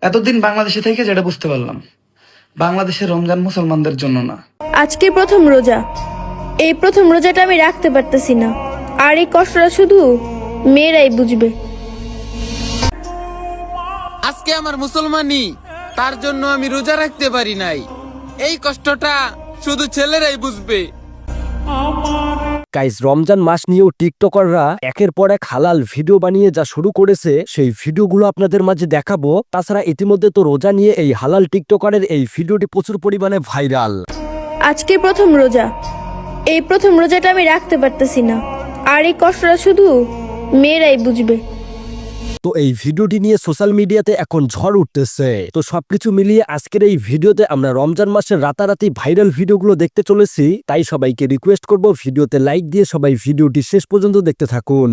এতদিন বাংলাদেশে থেকে যেটা বুঝতে পারলাম, বাংলাদেশের রমজান মুসলমানদের জন্য না। আজকে প্রথম রোজা, এই প্রথম রোজাটা আমি রাখতে পারতেছি না, আর এই কষ্টটা শুধু মেয়েরাই বুঝবে। আজকে আমার মুসলমানি, তার জন্য আমি রোজা রাখতে পারি নাই। এই কষ্টটা শুধু ছেলেরাই বুঝবে। গাইস, রমজান মাস নিয়েও টিকটকাররা একের পর এক হালাল ভিডিও বানিয়ে যা শুরু করেছে, সেই ভিডিওগুলো আপনাদের মাঝে দেখাবো। তাছাড়া ইতিমধ্যে তো রোজা নিয়ে এই হালাল টিকটকারের এই ভিডিওটি প্রচুর পরিমাণে ভাইরাল। আজকে প্রথম রোজা, এই প্রথম রোজাটা আমি রাখতে পারতেছি না, আর এই কষ্টটা শুধু মেয়েরাই বুঝবে। তো এই ভিডিওটি নিয়ে সোশ্যাল মিডিয়াতে এখন ঝড় উঠতেছে। তো সবকিছু মিলিয়ে আজকের এই ভিডিওতে আমরা রমজান মাসের রাতারাতি ভাইরাল ভিডিওগুলো দেখতে চলেছি। তাই সবাইকে রিকোয়েস্ট করব, ভিডিওতে লাইক দিয়ে সবাই ভিডিওটি শেষ পর্যন্ত দেখতে থাকুন।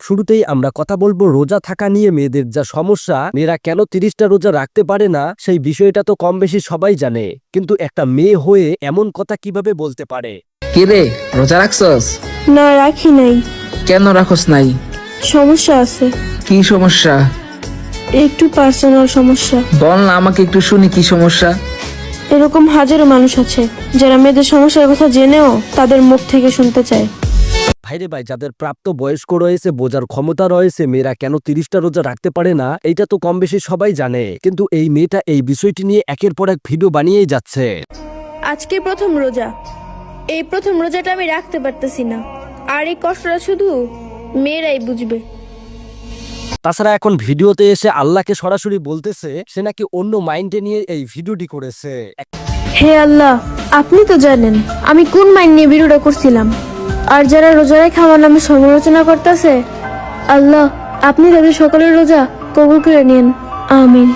শুরুতেই আমরা কথা বলবো রোজা থাকা নিয়ে মেয়েদের যা সমস্যা, মেয়েরা কেন 30টা রোজা রাখতে পারে না, সেই বিষয়টা তো কম বেশি সবাই জানে। কিন্তু একটা মেয়ে হয়ে এমন কথা কিভাবে বলতে পারে? কি রে, রোজা রাখছস? না, রাখি নাই। কেন রাখস নাই? সমস্যা আছে, কি সমস্যা? একটু পার্সোনাল সমস্যা। বল না, আমাকে একটু শুনি কি সমস্যা। এরকম হাজারো মানুষ আছে যারা মেয়েদের সমস্যার কথা জেনেও তাদের মুখ থেকে শুনতে চায়। ভাইরে ভাই, যাদের প্রাপ্ত বয়স্ক রয়েছে, বোঝার ক্ষমতা রয়েছে, মেয়েরা কেন 30টা রোজা রাখতে পারে না, এইটা তো কম বেশি সবাই জানে। কিন্তু এই মেয়েটা এই বিষয়টি নিয়ে একের পর এক ভিডিও বানিয়েই যাচ্ছে। আজকে প্রথম রোজা, এই প্রথম রোজাটা আমি রাখতে পারতেছি না, আর এই কষ্টটা শুধু মেয়েরাই বুঝবে। তাছাড়া এখন ভিডিওতে এসে আল্লাহকে সরাসরি বলতেছে সে নাকি অন্য মাইন্ডে নিয়ে এই ভিডিওটি করেছে। হে আল্লাহ, আপনি তো জানেন আমি কোন মাইন্ড নিয়ে ভিডিওটা করছিলাম, আর যারা রোজা রেখে আমার নামে সমালোচনা করতেছে, আল্লাহ আপনি তাদের সকলের রোজা কবুল করে নিন, আমিন।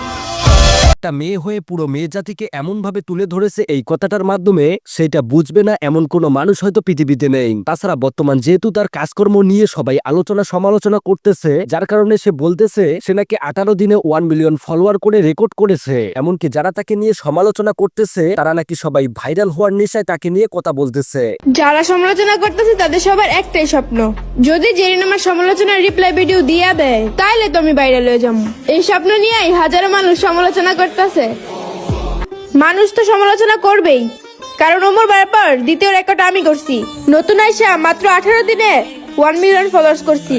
একটা মেয়ে হয়ে পুরো মেয়ে জাতিকে এমন ভাবে তুলে ধরেছে এই কথাটার মাধ্যমে, সেটা বুঝবে না এমন কোনো মানুষ হয়তো পৃথিবীতে নেই। তাছাড়া বর্তমান যেহেতু তার কাজকর্ম নিয়ে সবাই আলোচনা সমালোচনা করতেছে, যার কারণে সে বলতেছে সে নাকি 18 দিনে 1 মিলিয়ন ফলোয়ার করে রেকর্ড করেছে। এমনকি যারা তাকে নিয়ে সমালোচনা করতেছে তারা নাকি সবাই ভাইরাল হওয়ার নেশায় তাকে নিয়ে কথা বলতেছে। যারা সমালোচনা করতেছে তাদের সবার একটাই স্বপ্ন, যদি জেরিন আমার সমালোচনার রিপ্লাই ভিডিও দিয়া দেয় তাইলে তো আমি ভাইরাল হয়ে যাবো। এই স্বপ্ন নিয়েই হাজারো মানুষ সমালোচনা করতেছে। মানুষ তো সমালোচনা করবেই, কারণ ওমর ব্যাপার দ্বিতীয় রেকর্ড আমি করছি। নতুন আইসা মাত্র 18 দিনে 1 মিলিয়ন ফলোয়ার্স করছি।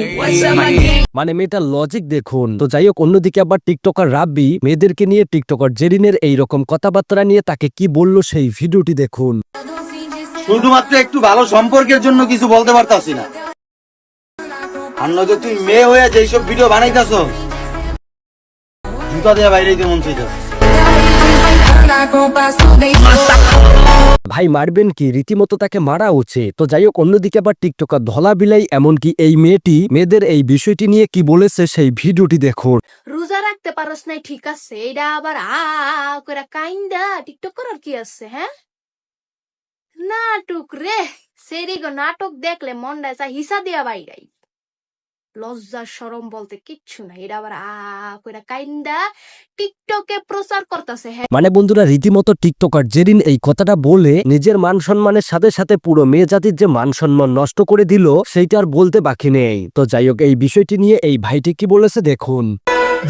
মানে মেয়েটার লজিক দেখুন। তো যাই হোক, অন্যদিকে আবার টিকটকার রাব্বি মেয়েদেরকে নিয়ে টিকটকার জেরিনের এইরকম কথাবার্তা নিয়ে তাকে কি বললো সেই ভিডিওটি দেখুন। শুধুমাত্র একটু ভালো সম্পর্কের জন্য কিছু বলতে পারতাছি না, আর নয়তো তুই মেয়ে হয়ে যেসব ভিডিও বানাইতাছ জুতা দেয়া বাইরে দিতে মন চাইতাছে। ভাই মারবেন কি, রীতিমতো তাকে মারা উচিত। তো যাই হোক, অন্যদিকে আবার টিকটকার ধলা বিলাই এমনকি এই মেয়েটি মেয়েদের এই বিষয়টি নিয়ে কি বলেছে সেই ভিডিওটি দেখুন। রোজা রাখতে পারস নাই, ঠিক আছে, এটা আবার করে কাইন্দা টিকটক করার কি আছে? হ্যাঁ, নাটক রে, সেরি গো, নাটক দেখলে মনটা চাই হিসা দিয়া বাইরাই। লজ্জা শরম বলতে কিচ্ছু নাই, এটা আবার করে কাইন্দা টিকটকে প্রচার করতেছে। হ্যাঁ, মানে বন্ধুরা, রীতিমতো টিকটকার জেরিন এই কথাটা বলে নিজের মান সম্মানের সাথে সাথে পুরো মেয়ে জাতির যে মান সম্মান নষ্ট করে দিল, সেইটা আর বলতে বাকি নেই। তো যাই হোক, এই বিষয়টি নিয়ে এই ভাইটি কি বলেছে দেখুন।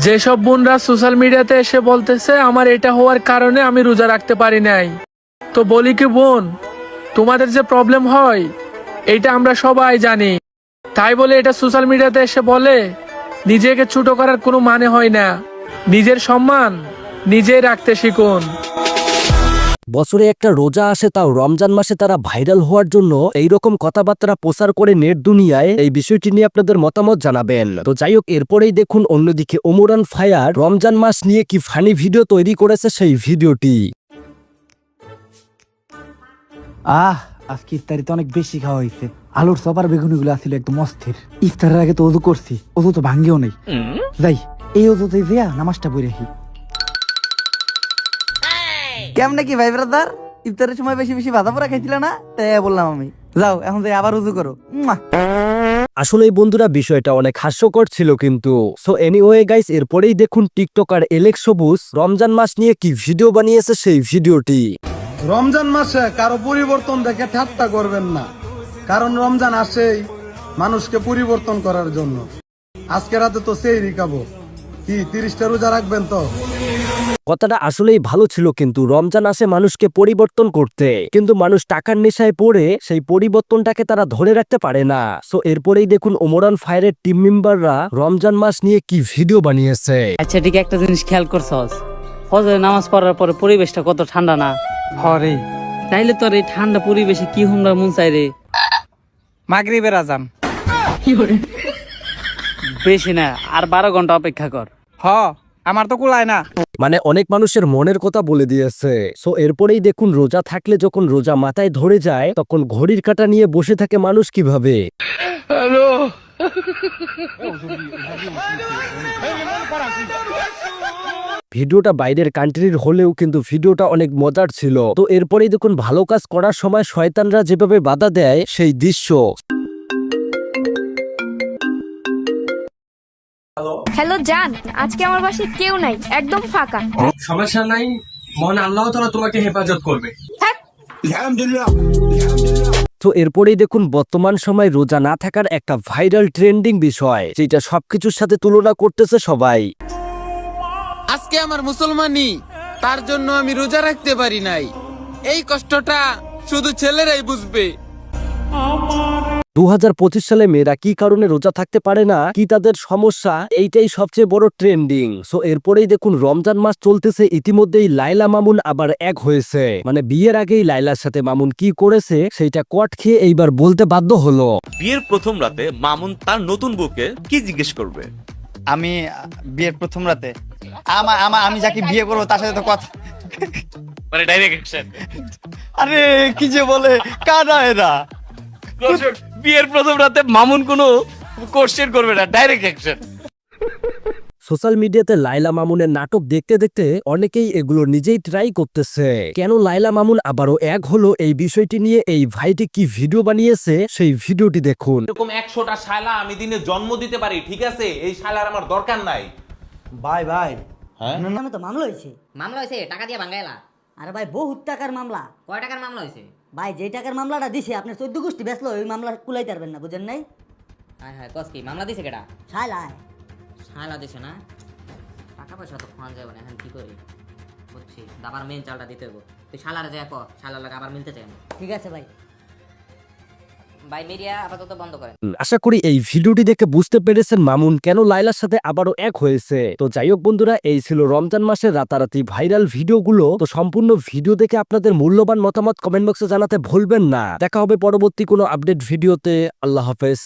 যেসব বোনরা সোশ্যাল মিডিয়াতে এসে বলতেছে আমার এটা হওয়ার কারণে আমি রোজা রাখতে পারি নাই, তো বলি কি বোন, তোমাদের যে প্রবলেম হয় এটা আমরা সবাই জানি। তাই বলে এটা সোশ্যাল মিডিয়াতে এসে বলে নিজেকে ছোট করার কোনো মানে হয় না। নিজের সম্মান নিজেই রাখতে শিখুন। বছরে একটা রোজা আসে, তাও রমজান মাসে তারা ভাইরাল হওয়ার জন্য এইরকম কথাবার্তা প্রচার করে নেট দুনিয়ায়। এই বিষয়টি নিয়ে আপনাদের মতামত জানাবেন। তো যাই হোক, এরপরেই দেখুন অন্যদিকে ওমরান ফায়ার রমজান মাস নিয়ে কি ফানি ভিডিও তৈরি করেছে সেই ভিডিওটি। আজকে ইফতারিতে অনেক বেশি খাওয়া হয়েছে। আলুর চপ আর বেগুনিগুলো আসছিল একদম অস্থির। ইফতারের আগে তো অজু করছি, অজু তো ভাঙ্গেও নেই। যাই এই অজুতে যেয়া নামাজটা পড়ে রাখি। কেমনে কি ভাই ব্রাদার, ইফতারের সময় বেশি বেশি ভাজা পোড়া খাইছিল না, তাই বললাম আমি। যাও এখন যাই আবার উজু করো। আসলে বন্ধুরা, বিষয়টা অনেক হাস্যকর ছিল কিন্তু। সো এনিওয়ে গাইস, এরপরেই দেখুন টিকটকার এলেক্স সবুজ রমজান মাস নিয়ে কি ভিডিও বানিয়েছে সেই ভিডিওটি। রমজান মাসে কারো পরিবর্তন দেখে ঠাট্টা করবেন না, কারণ রমজান আসেই মানুষকে পরিবর্তন করার জন্য। আজকে রাতে তো সেহরি খাবো, কি 30টা রোজা রাখবেন তো? কথাটা আসলেই ভালো ছিল, কিন্তু রমজান আসে মানুষকে পরিবর্তন করতে, কিন্তু মানুষ টাকার নেশায় পড়ে সেই পরিবর্তনটাকে তারা ধরে রাখতে পারে না। সো এরপরেই দেখুন ওমরান ফায়ারের টিম মেম্বাররা রমজান মাস নিয়ে কি ভিডিও বানিয়েছে। আচ্ছা ঠিক একটা জিনিস খেয়াল করছস, ফজরের নামাজ পড়ার পরে পরিবেশটা কত ঠান্ডা না? হরে তাইলে তোর এই ঠান্ডা পরিবেশে কি হুমরা মন চাই রে? মাগরিবের আজান। বেশি না, আর 12 ঘন্টা অপেক্ষা কর। হ আমার তো কুলায় না। মানে অনেক মানুষের মনের কথা বলে দিয়েছে। সো এরপরেই দেখুন রোজা থাকলে যখন রোজা মাথায় ধরে যায় তখন ঘড়ির কাঁটা নিয়ে বসে থাকে মানুষ কিভাবে। ভিডিওটা বাইরের কান্ট্রির হলেও কিন্তু ভিডিওটা অনেক মজার ছিল। তো এরপরেই দেখুন ভালো কাজ করার সময় শয়তানরা যেভাবে বাধা দেয় সেই দৃশ্য। হ্যালো জান, আজকে আমার বাসায় কেউ নাই, একদম ফাঁকা। সমস্যা নাই, মন আল্লাহ তাআলা তোমাকে হেফাজত করবে। তো এরপরেই দেখুন বর্তমান সময় রোজা না থাকার একটা ভাইরাল ট্রেন্ডিং বিষয়, যেটা সবকিছুর সাথে তুলনা করতেছে সবাই। আজকে আমার মুসলমানি, তার জন্য আমি রোজা রাখতে পারি নাই। এই কষ্টটা শুধু ছেলেরাই বুঝবে। 2025 সালে মেয়েরা কি কারণে রোজা থাকতে পারে না, কি তাদের সমস্যা, এইটাই সবচেয়ে বড় ট্রেন্ডিং। সো এরপরেই দেখুন রমজান মাস চলতেছে, ইতিমধ্যেই লাইলা মামুন আবার এক হয়েছে। মানে বিয়ের আগেই লাইলার সাথে মামুন কি করেছে সেইটা কট খেয়ে এইবার বলতে বাধ্য হলো। বিয়ের প্রথম রাতে মামুন তার নতুন বউকে কি জিজ্ঞেস করবে? আমি বিয়ের প্রথম রাতে আমি যাকে বিয়ে করবো তার সাথে তো কথা, মানে ডাইরেক্ট অ্যাকশন। আরে কি যে বলে কানা এরা। বিয়ের প্রথম রাতে মামুন কোনো কোশ্চেন করবে না, ডাইরেক্ট অ্যাকশন। সোশ্যাল মিডিয়াতে লাইলা মামুনের নাটক দেখতে দেখতে অনেকেই এগুলো নিজেই ট্রাই করতেছে। কেন লাইলা মামুন আবারও এক হলো, এই বিষয়টি নিয়ে এই ভাইটি কি ভিডিও বানিয়েছে সেই ভিডিওটি দেখুন। এরকম 100টা শালা আমি দিনে জন্ম দিতে পারি, ঠিক আছে? এই শালার আমার দরকার নাই। ভাই হ্যাঁ নামে তো মামলা হয়েছে। মামলা হয়েছে টাকা দিয়ে ভাঙ্গাইলা? আরে ভাই বহুত টাকার মামলা। কয় টাকার মামলা হয়েছে? ভাই যে টাকার মামলাটা দিছে আপনার 14 গোষ্ঠী বেচলো, ওই মামলা কুলাইতে পারবেন না, বুঝেন নাই? হ্যাঁ হ্যাঁ, কস কি মামলা দিছে কেডা? শালায় শালা দিছে না? টাকা পয়সা তো খাওয়ান যাবে না, এখন কি করি? বুঝছি, আবার মেন চালটা দিতে হইব। তুই শালারে যাই কর, শালার লাগে আবার মিলতে চাই না। ঠিক আছে ভাই। ভাই মিডিয়া আপাতত বন্ধ করেন। আশা করি এই ভিডিওটি দেখে বুঝতে পেরেছেন মামুন কেন লাইলার সাথে আবারও এক হয়েছে। তো যাই হোক বন্ধুরা, এই ছিল রমজান মাসের রাতারাতি ভাইরাল ভিডিওগুলো। তো সম্পূর্ণ ভিডিও দেখে আপনাদের মূল্যবান মতামত কমেন্ট বক্সে জানাতে ভুলবেন না। দেখা হবে পরবর্তী কোনো আপডেট ভিডিওতে। আল্লাহ হাফেজ।